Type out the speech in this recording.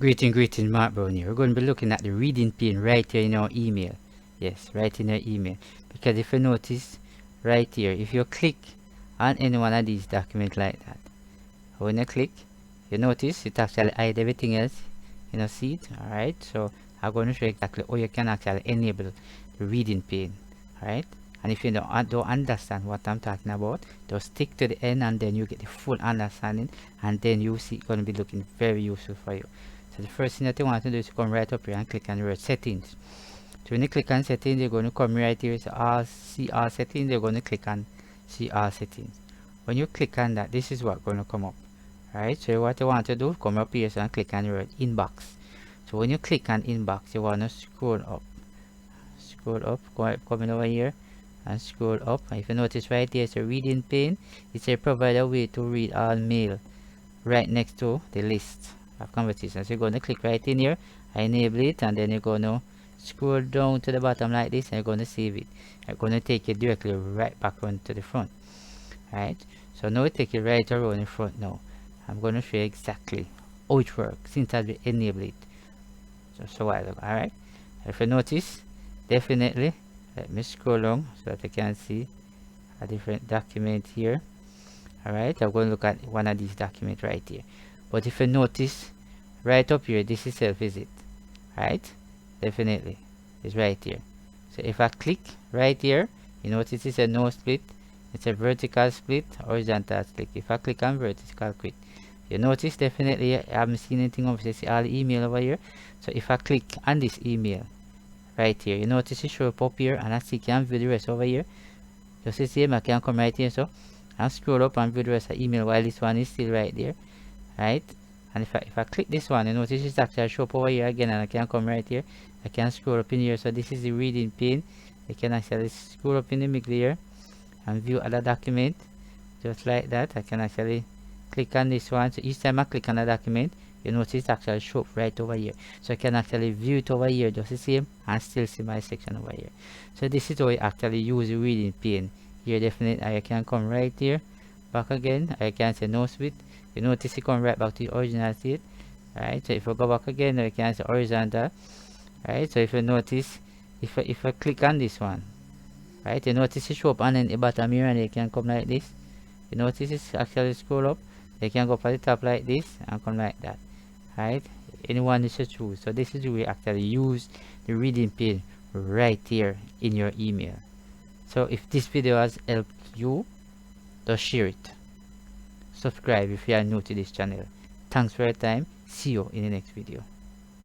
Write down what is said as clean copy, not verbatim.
Greeting, Mark Brown here. We're going to be looking at the reading pane right here in our email. Yes, right in our email. Because if you notice right here, if you click on any one of these documents like that, when you click, you notice it actually hides everything else. See it? Alright, so I'm going to show you exactly how you can actually enable the reading pane. Alright, and if you don't understand what I'm talking about, just stick to the end and then you get the full understanding, and then you see it's going to be looking very useful for you. So the first thing that you want to do is to come right up here and click on the word settings. So when you click on settings, you're going to come right here, so see all settings. You're going to click on see all settings. When you click on that, this is what's going to come up. Right, so what you want to do, come up here, so and click on the word inbox. So when you click on inbox, you want to scroll up, coming over here and scroll up. And if you notice right here, it's a reading pane. It's a provide a way to read all mail right next to the list of conversations. So you're going to click right in here, enable it, and then you're going to scroll down to the bottom like this, and you're going to save it. You're going to take it directly right back on to the front. Right, so now we take it right around in front. Now I'm going to show you exactly how it works since I've enabled it just a while ago. Alright, if you notice, definitely let me scroll along so that I can see a different document here. Alright, I'm going to look at one of these documents right here. But if you notice right up here, this is self-visit. Right, definitely it's right here. So if I click right here, you notice it's a no split, it's a vertical split, horizontal split. If I click on vertical quit, you notice definitely I haven't seen anything over here. See all the email over here. So if I click on this email right here, you notice it show up here, and I see can view the rest over here. Just the same, I can come right here, so and scroll up and view the rest of the email while this one is still right there. Right, and if I click this one, you notice it's actually show up over here again, and I can come right here. I can scroll up in here. So this is the reading pane. I can actually scroll up in the middle here and view other document just like that. I can actually click on this one. So each time I click on a document, you notice it actually show up right over here. So I can actually view it over here just the same and still see my section over here. So this is how I actually use the reading pane here. Definitely I can come right here back again. I can say no split. You notice it come right back to the original state. Right, so if I go back again, I can say horizontal. Right, so if you notice, if I click on this one, right, you notice it show up, and then the bottom here, and you can come like this. You notice it's actually scroll up. They can go up at the top like this and come like that. Right, anyone is to choose. So this is the way actually use the reading pane right here in your email. So if this video has helped you, just share it. Subscribe if you are new to this channel. Thanks for your time. See you in the next video.